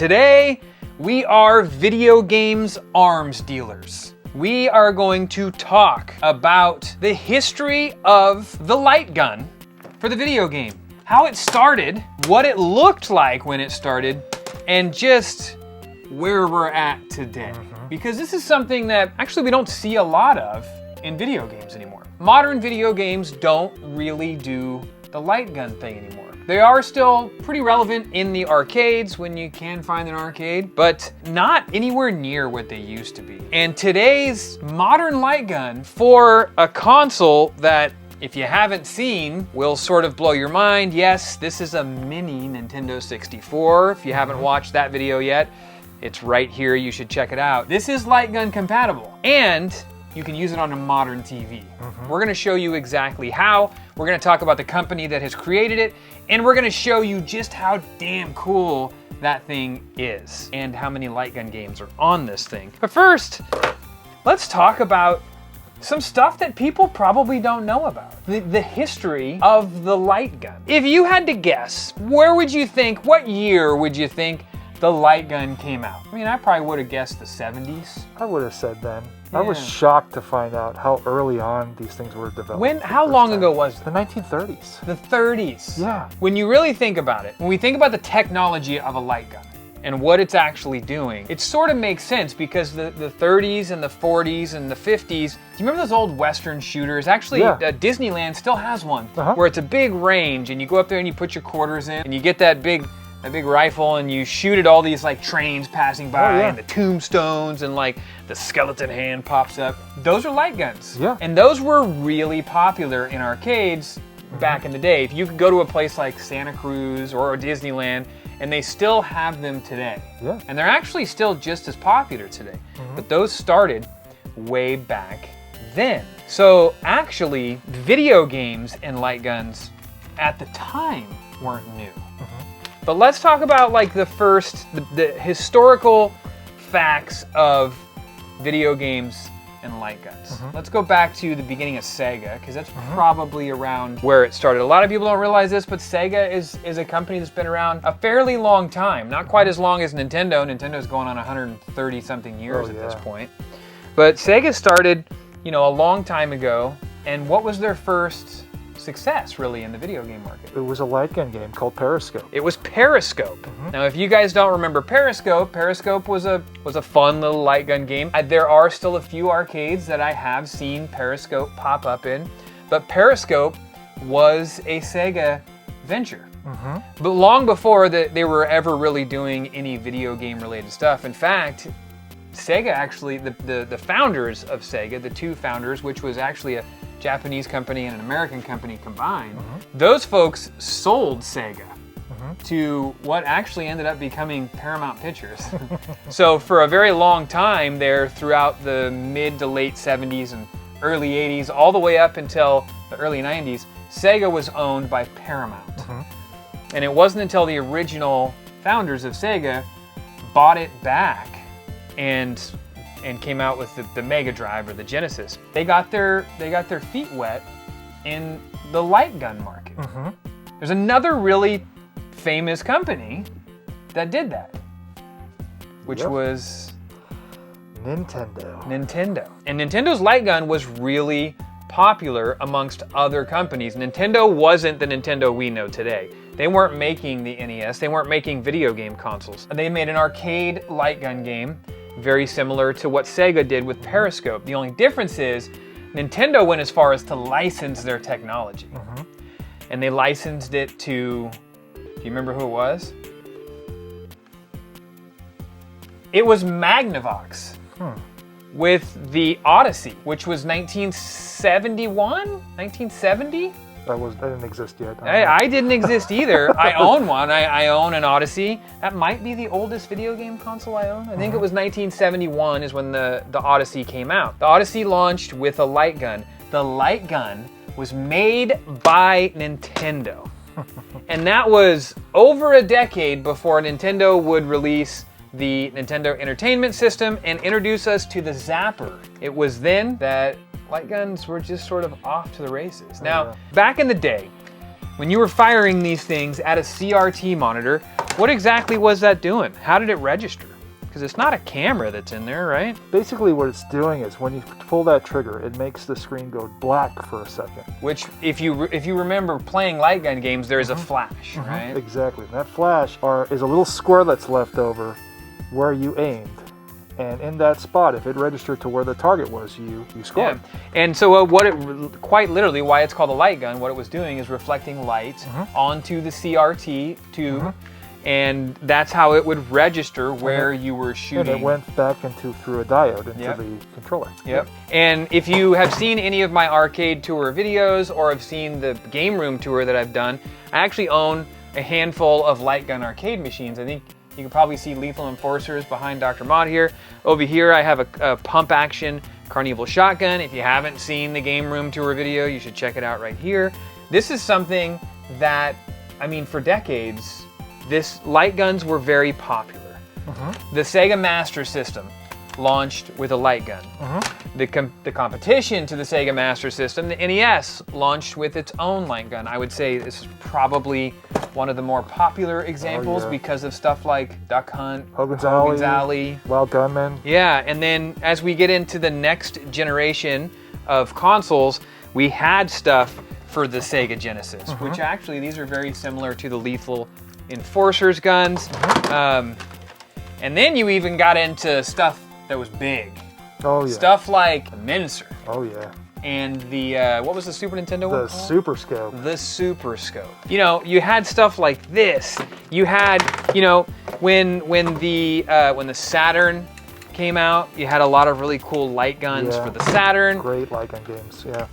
Today, we are video games arms dealers. We are going to talk about the history of the light gun for the video game. How it started, what it looked like when it started, and just where we're at today. Because this is something that actually we don't see a lot of in video games anymore. Modern video games don't really do the light gun thing anymore. They are still pretty relevant in the arcades when you can find an arcade, but not anywhere near what they used to be. And today's modern light gun for a console that, if you haven't seen, will sort of blow your mind. Yes, this is a mini Nintendo 64. If you haven't watched that video yet, it's right here. You should check it out. This is light gun compatible, and you can use it on a modern TV. We're gonna show you exactly how. We're gonna talk about the company that has created it, and we're gonna show you just how damn cool that thing is and how many light gun games are on this thing. But first, let's talk about some stuff that people probably don't know about. The history of the light gun. If you had to guess, what year would you think the light gun came out? I mean, I probably would have guessed the 70s. I would have said then. Yeah. I was shocked to find out how early on these things were developed. How long ago was it? The 1930s. The 30s. Yeah. When you really think about it, when we think about the technology of a light gun and what it's actually doing, it sort of makes sense because the 30s and the 40s and the 50s, do you remember those old Western shooters? Actually, Yeah. Disneyland still has one where it's a big range and you go up there and you put your quarters in and you get that big rifle and you shoot at all these like trains passing by and the tombstones and like the skeleton hand pops up. Those are light guns. Yeah. And those were really popular in arcades back in the day. If you could go to a place like Santa Cruz or Disneyland, and they still have them today. Yeah. And they're actually still just as popular today. But those started way back then. So actually, video games and light guns at the time weren't new. But let's talk about like the historical facts of video games and light guns. Let's go back to the beginning of Sega, because that's probably around where it started. A lot of people don't realize this, but Sega is a company that's been around a fairly long time. Not quite as long as Nintendo. Nintendo's going on 130 something years at this point. But Sega started, a long time ago, and what was their first success really in the video game market? It was a light gun game called Periscope. It was Periscope. Now, if you guys don't remember Periscope was a fun little light gun game. There are still a few arcades that I have seen Periscope pop up in, but Periscope was a Sega venture. But long before they were ever really doing any video game related stuff. In fact, Sega actually, the founders of Sega, the two founders, which was actually a Japanese company and an American company combined, those folks sold Sega to what actually ended up becoming Paramount Pictures. So for a very long time there, throughout the mid to late 70s and early 80s, all the way up until the early 90s, Sega was owned by Paramount. And it wasn't until the original founders of Sega bought it back and came out with the Mega Drive or the Genesis. They got their feet wet in the light gun market. There's another really famous company that did that, which was Nintendo. And Nintendo's light gun was really popular amongst other companies. Nintendo wasn't the Nintendo we know today. They weren't making the NES. They weren't making video game consoles. They made an arcade light gun game very similar to what Sega did with Periscope. The only difference is Nintendo went as far as to license their technology. And they licensed it to, do you remember who it was? It was Magnavox with the Odyssey, which was 1971? 1970? That didn't exist yet. I didn't exist either. I own one. I own an Odyssey. That might be the oldest video game console I own. I think it was 1971 is when the Odyssey came out. The Odyssey launched with a light gun. The light gun was made by Nintendo. And that was over a decade before Nintendo would release the Nintendo Entertainment System and introduce us to the Zapper. It was then that light guns were just sort of off to the races. Now, back in the day, when you were firing these things at a CRT monitor, What exactly was that doing? How did it register? Because it's not a camera that's in there, right? Basically what it's doing is when you pull that trigger, it makes the screen go black for a second. Which, if you remember playing light gun games, there is a flash, right? Exactly. And that flash is a little square that's left over where you aimed. And in that spot, if it registered to where the target was, you scored. Yeah. And so quite literally, why it's called a light gun, what it was doing is reflecting light onto the CRT tube, and that's how it would register where you were shooting. And it went back through a diode into the controller. Yep. And if you have seen any of my arcade tour videos or have seen the game room tour that I've done, I actually own a handful of light gun arcade machines. I think you can probably see Lethal Enforcers behind Dr. Mod here. Over here, I have a pump action Carnival shotgun. If you haven't seen the game room tour video, you should check it out right here. This is something that, I mean, for decades, light guns were very popular. The Sega Master System launched with a light gun. The competition to the Sega Master System, the NES, launched with its own light gun. I would say this is probably one of the more popular examples because of stuff like Duck Hunt, Hogan's Alley, Wild Gunman. Yeah, and then as we get into the next generation of consoles, we had stuff for the Sega Genesis, which actually these are very similar to the Lethal Enforcers guns. And then you even got into stuff that was big. Oh yeah. Stuff like the Mincer. Oh yeah. And the, what was the Super Nintendo one called? Super Scope. The Super Scope. You know, you had stuff like this. You had, you know, when the Saturn came out, you had a lot of really cool light guns for the Saturn. Great light gun games, yeah.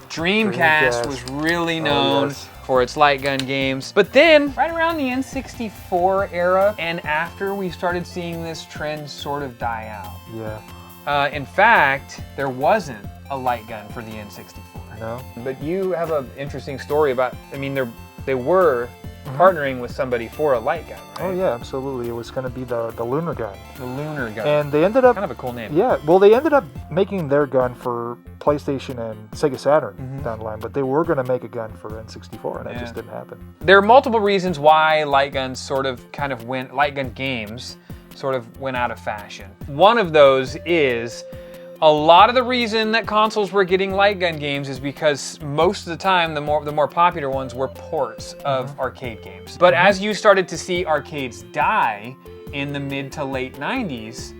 Dreamcast was really known for its light gun games. But then, right around the N64 era, and after we started seeing this trend sort of die out. Yeah. In fact, there wasn't a light gun for the N64. No. But you have an interesting story about, I mean, they were partnering with somebody for a light gun, right? Oh yeah, absolutely. It was going to be the Lunar gun. The Lunar gun. And they ended up... Kind of a cool name. Yeah, well they ended up making their gun for PlayStation and Sega Saturn down the line, but they were going to make a gun for N64 and that just didn't happen. There are multiple reasons why light guns light gun games sort of went out of fashion. One of those is a lot of the reason that consoles were getting light gun games is because most of the time the more popular ones were ports of arcade games. But as you started to see arcades die in the mid to late 90s,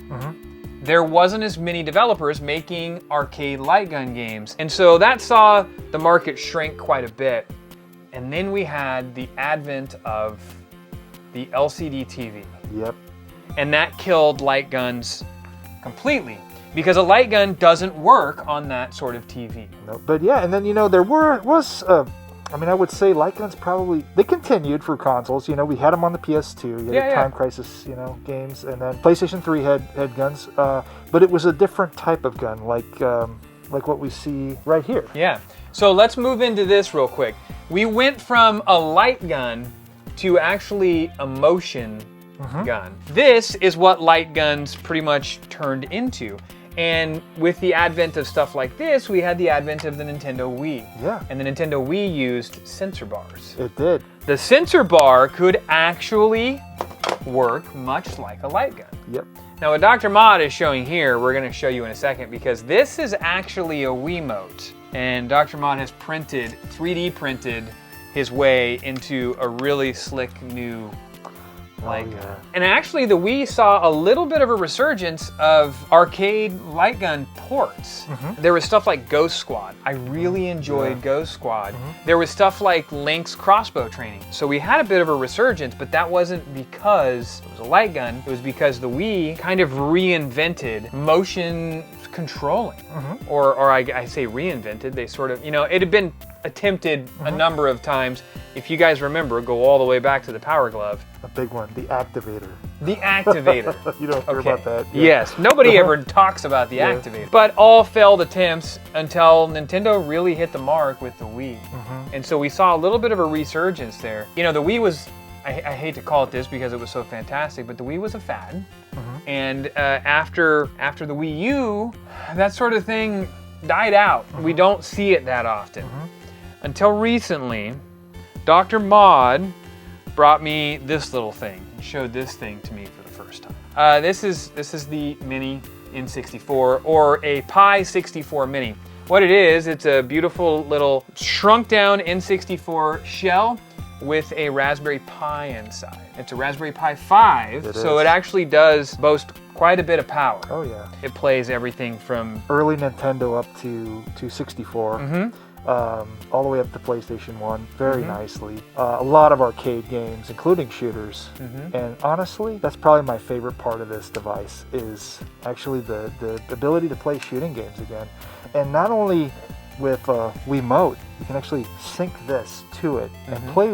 there wasn't as many developers making arcade light gun games. And so that saw the market shrink quite a bit. And then we had the advent of the LCD TV. Yep. And that killed light guns completely. Because a light gun doesn't work on that sort of TV. No, but yeah, and then, you know, there was I mean, I would say light guns probably, they continued for consoles. You know, we had them on the PS2, you had Time Crisis, you know, games, and then PlayStation 3 had guns, but it was a different type of gun, like what we see right here. Yeah, so let's move into this real quick. We went from a light gun to actually a motion gun. This is what light guns pretty much turned into. And with the advent of stuff like this, we had the advent of the Nintendo Wii. Yeah. And the Nintendo Wii used sensor bars. It did. The sensor bar could actually work much like a light gun. Yep. Now what Dr. Mod is showing here, we're going to show you in a second, because this is actually a Wiimote. And Dr. Mod has 3D printed his way into a really slick new light gun. And actually the Wii saw a little bit of a resurgence of arcade light gun ports. There was stuff like Ghost Squad. I really enjoyed Ghost Squad. There was stuff like Link's crossbow training. So we had a bit of a resurgence, but that wasn't because it was a light gun. It was because the Wii kind of reinvented motion controlling. Or I say reinvented, they sort of, you know, it had been attempted a number of times. If you guys remember, go all the way back to the Power Glove. A big one, the Activator. The Activator. You don't hear about that. Yeah. Yes, nobody ever talks about the Activator. But all failed attempts until Nintendo really hit the mark with the Wii. And so we saw a little bit of a resurgence there. You know, the Wii was, I hate to call it this because it was so fantastic, but the Wii was a fad. And after the Wii U, that sort of thing died out. We don't see it that often. Until recently, Dr. Mod brought me this little thing, showed this thing to me for the first time. This is the Mini N64, or a Pi 64 Mini. What it is, it's a beautiful little shrunk down N64 shell with a Raspberry Pi inside. It's a Raspberry Pi 5, so it actually does boast quite a bit of power. Oh yeah. It plays everything from early Nintendo up to 64, all the way up to PlayStation 1, very nicely. A lot of arcade games, including shooters. And honestly, that's probably my favorite part of this device, is actually the ability to play shooting games again. And not only with Wiimote, you can actually sync this to it and play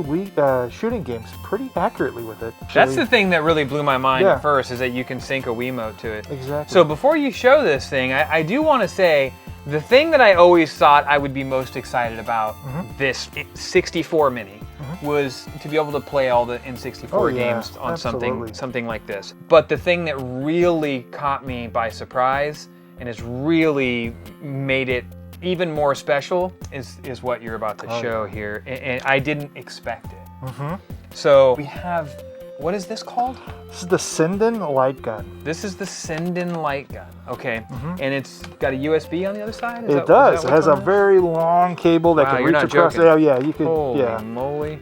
shooting games pretty accurately with it. That's the thing that really blew my mind at first, is that you can sync a Wiimote to it. Exactly. So before you show this thing, I do want to say, the thing that I always thought I would be most excited about this 64 Mini was to be able to play all the N64 games on something like this. But the thing that really caught me by surprise and has really made it even more special is what you're about to show here, and I didn't expect it. So we have, what is this called? This is the Sinden light gun. This is the Sinden light gun. Okay, and it's got a USB on the other side? It does. It has a very long cable that can reach across. Oh yeah, you could. Holy moly.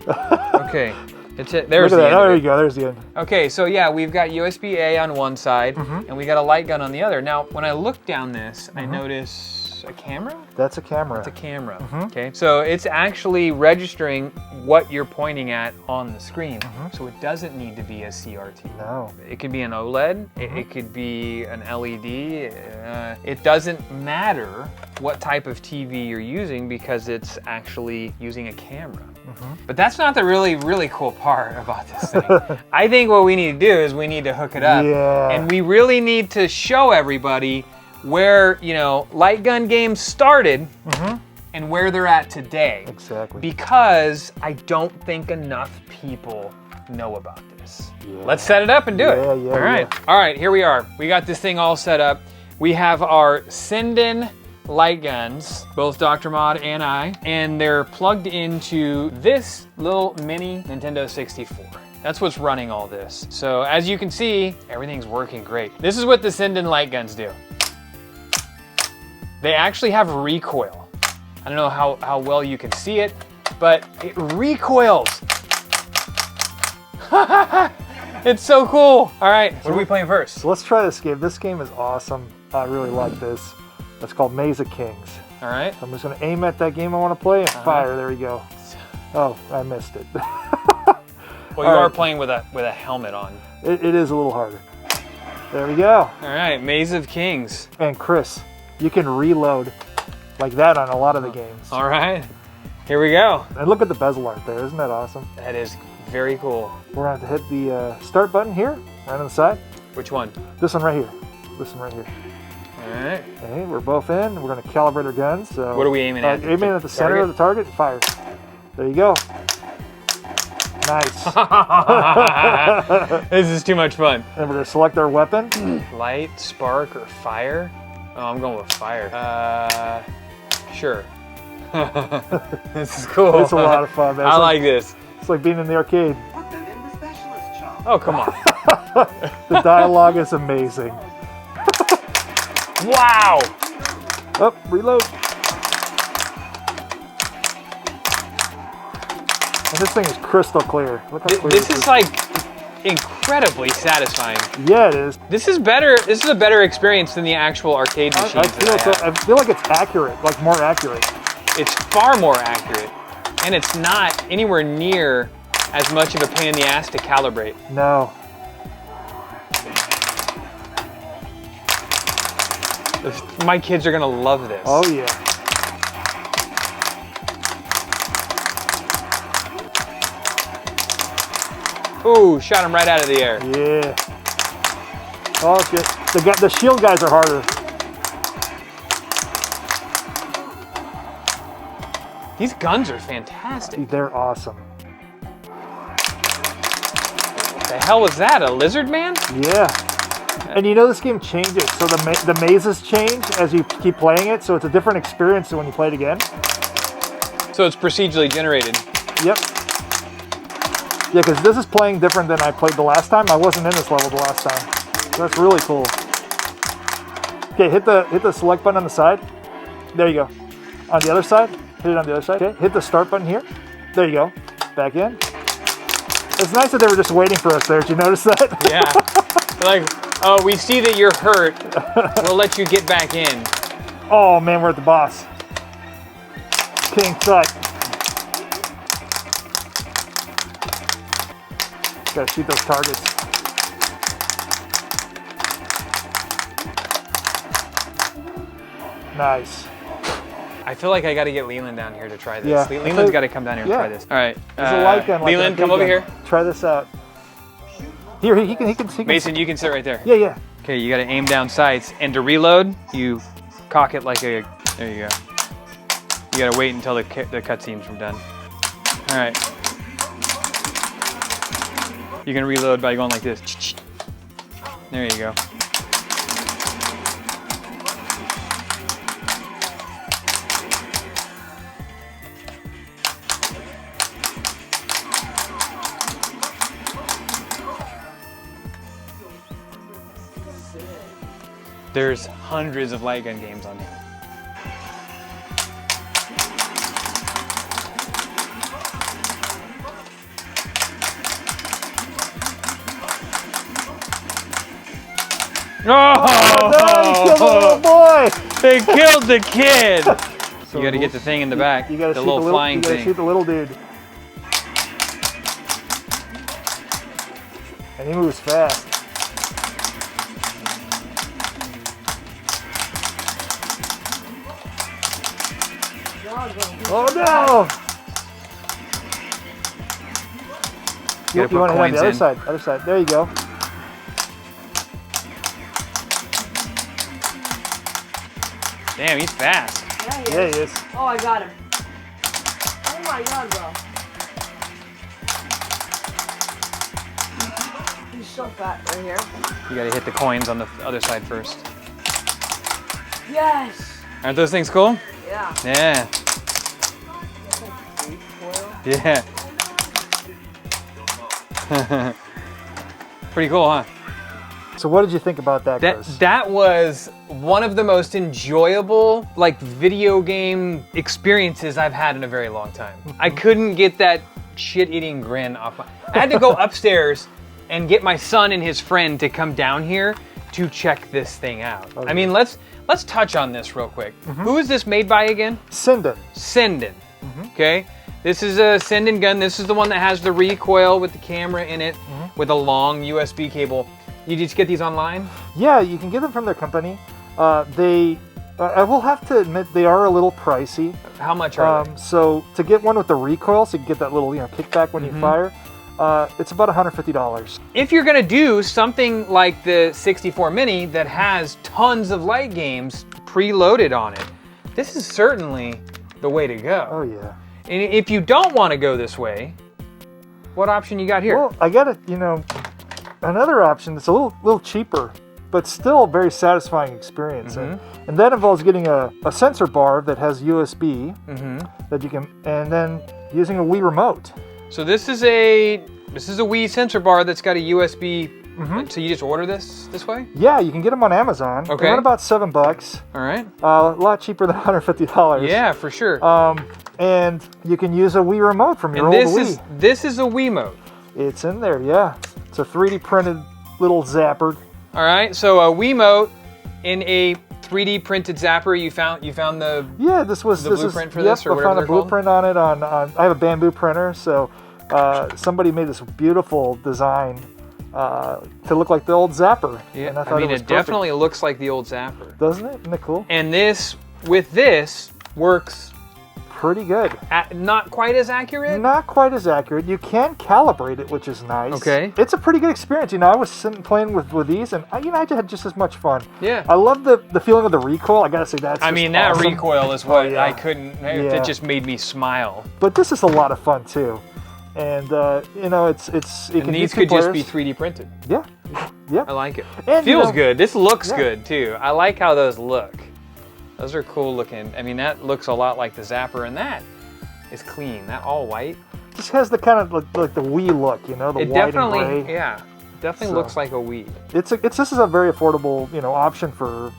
Okay. There's the end. There you go. There's the end. Okay, so yeah, we've got USB-A on one side, and we got a light gun on the other. Now, when I look down this, I notice a camera? That's a camera. That's a camera. Okay, so it's actually registering what you're pointing at on the screen. So it doesn't need to be a CRT. No. It could be an OLED. It could be an LED. It doesn't matter what type of TV you're using, because it's actually using a camera. But that's not the really cool part about this thing. I think what we need to do is we need to hook it up. And we really need to show everybody where, light gun games started and where they're at today. Exactly. Because I don't think enough people know about this. Let's set it up and do it. All right. All right, here we are. We got this thing all set up. We have our Sinden light guns, both Dr. Mod and I, and they're plugged into this little mini Nintendo 64. That's what's running all this. So as you can see, everything's working great. This is what the Sinden light guns do. They actually have recoil. I don't know how well you can see it, but it recoils. It's so cool. All right, what are we playing first? So let's try this game. This game is awesome. I really like this. It's called Maze of Kings. All right. I'm just gonna aim at that game I want to play and fire. There we go. Oh, I missed it. Well, you are playing with a helmet on. It is a little harder. There we go. All right, Maze of Kings. And Chris, you can reload like that on a lot of the games. All right, here we go. And look at the bezel art there. Isn't that awesome? That is very cool. We're going to have to hit the start button here, right on the side. Which one? This one right here. This one right here. All right. Okay, we're both in. We're going to calibrate our guns. So what are we aiming at? Aiming at the center of the target. Fire. There you go. Nice. This is too much fun. And we're going to select our weapon. Light, spark, or fire? Oh, I'm going with fire. Sure. This is cool. It's a lot of fun, man. I like this. It's like being in the arcade. Put them in the specialist shop. Oh, come on. The dialogue is amazing. Wow. Oh, reload. And this thing is crystal clear. Look how clear this is like incredibly satisfying. Yeah, it is. This is better. This is a better experience than the actual arcade machines. I feel like it's accurate, like more accurate. It's far more accurate, and it's not anywhere near as much of a pain in the ass to calibrate. No. My kids are gonna love this. Oh yeah. Ooh, shot him right out of the air. Yeah. Oh shit. The shield guys are harder. These guns are fantastic. They're awesome. What the hell was that? A lizard man? Yeah. And you know this game changes, so the mazes change as you keep playing it, so it's a different experience than when you play it again. So it's procedurally generated. Yep. Yeah, because this is playing different than I played the last time. I wasn't in this level the last time. So that's really cool. Okay, hit the select button on the side. There you go. On the other side, hit it on the other side. Okay, hit the start button here. There you go. Back in. It's nice that they were just waiting for us there. Did you notice that? Yeah. They're like, oh, we see that you're hurt. We'll let you get back in. Oh man, we're at the boss. King Tut. Gotta shoot those targets. Nice. I feel like I got to get Leland down here to try this. Yeah. Leland's got to come down here and try this. All right. There's a light gun. Leland, come over here. Try this out. Here, he can. Mason, you can sit right there. Yeah, yeah. Okay, you got to aim down sights, and to reload, you cock it like a. There you go. You got to wait until the cutscenes are done. All right. You can reload by going like this. There you go. There's hundreds of light gun games on here. Oh! No, you killed the little boy! They killed the kid! So You got to get the thing in the back. You gotta the shoot little flying you gotta thing. shoot the little dude. And he moves fast. Oh no! You want to hit on coins the other in. side. Other side. There you go. Damn, he's fast. Yeah, he is. Oh, I got him. Oh my god, bro. He's so fat right here. You got to hit the coins on the other side first. Yes! Aren't those things cool? Yeah. Yeah. It's like recoil. Yeah. Pretty cool, huh? So what did you think about that, Chris? That was one of the most enjoyable video game experiences I've had in a very long time. I couldn't get that shit-eating grin off my... I had to go upstairs and get my son and his friend to come down here to check this thing out. Okay. I mean, let's touch on this real quick. Who is this made by again? Sinden. Sinden. Okay? This is a Sinden gun. This is the one that has the recoil with the camera in it with a long USB cable. You just get these online? Yeah, you can get them from their company. I will have to admit, they are a little pricey. How much are they? So to get one with the recoil, so you can get that little kickback when you fire, it's about $150. If you're gonna do something like the 64 Mini that has tons of light games preloaded on it, this is certainly the way to go. Oh yeah. And if you don't want to go this way, what option you got here? Well, I got another option that's a little cheaper, but still a very satisfying experience. And that involves getting a sensor bar that has USB that you can, and then using a Wii remote. So this is a Wii sensor bar that's got a USB. So you just order this way? Yeah, you can get them on Amazon. Okay. They run about $7. All right. A lot cheaper than $150. Yeah, for sure. And you can use a Wii remote from your and old Wii. this is a Wiimote. It's in there, yeah. It's a 3D printed little zapper. All right. So a Wiimote in a 3D printed zapper. You found the this was the blueprint for yep, this, or I whatever found a they're called? blueprint on it. I have a bamboo printer, so somebody made this beautiful design to look like the old zapper. Yeah, and I mean, it was it definitely looks like the old zapper. doesn't it? Isn't it cool? And this works Pretty good. not quite as accurate. Not quite as accurate. You can calibrate it, which is nice. Okay. It's a pretty good experience. I was sitting playing with these, and I just had just as much fun. Yeah. I love the feeling of the recoil. I gotta say that's. I just mean, that awesome. recoil is what yeah. I couldn't. Yeah. It just made me smile. But this is a lot of fun too, and it's it And can these be two could just players. be 3D printed. Yeah. Yeah. I like it. And, Feels good. This looks yeah. good too. I like how those look. Those are cool looking. I mean, that looks a lot like the zapper, and that is clean. That all white. just has the kind of like the Wii look, you know, the It white definitely, and gray. yeah, definitely So- looks like a Wii. This is a very affordable, you know, option for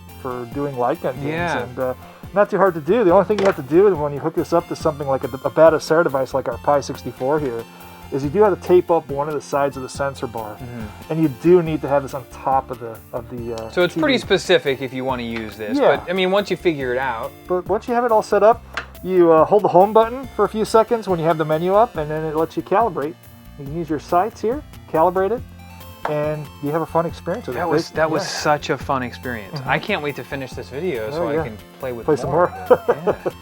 doing light gun games, Yeah. and not too hard to do. The only thing you have to do when you hook this up to something like a bad Acer device like our Pi 64 here, is you do have to tape up one of the sides of the sensor bar, and you do need to have this on top of the So it's TV. pretty specific if you want to use this. Yeah. But I mean, once you figure it out, But once you have it all set up, you hold the home button for a few seconds when you have the menu up, and then it lets you calibrate. You can use your sights here, calibrate it, and you have a fun experience with it. that was such a fun experience. I can't wait to finish this video so yeah. I can play with Play some more. more. of it. Yeah.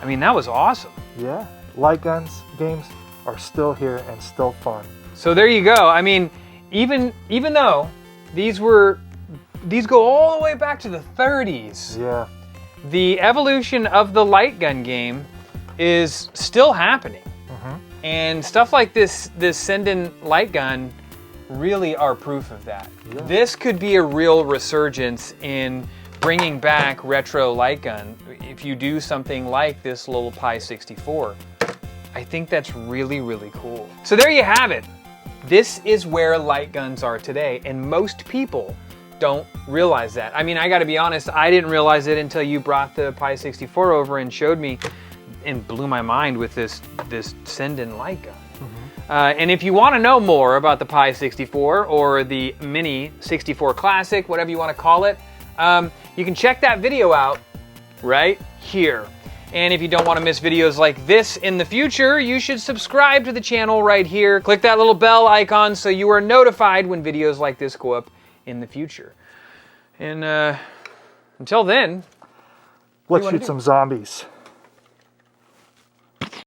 I mean, that was awesome. Yeah, light guns games are still here and still fun. So there you go. I mean, even though these go all the way back to the 30s, Yeah, the evolution of the light gun game is still happening. And stuff like this Sinden light gun really are proof of that. Yeah. This could be a real resurgence in bringing back retro light gun if you do something like this little Pi 64. I think that's really, really cool. So there you have it. This is where light guns are today, and most people don't realize that. I mean, I gotta be honest, I didn't realize it until you brought the Pi 64 over and showed me and blew my mind with this Sinden light gun. And if you want to know more about the Pi 64 or the Mini 64 Classic, whatever you want to call it, you can check that video out right here. And if you don't want to miss videos like this in the future, you should subscribe to the channel right here. Click that little bell icon so you are notified when videos like this go up in the future. And until then, let's wanna shoot do? some zombies.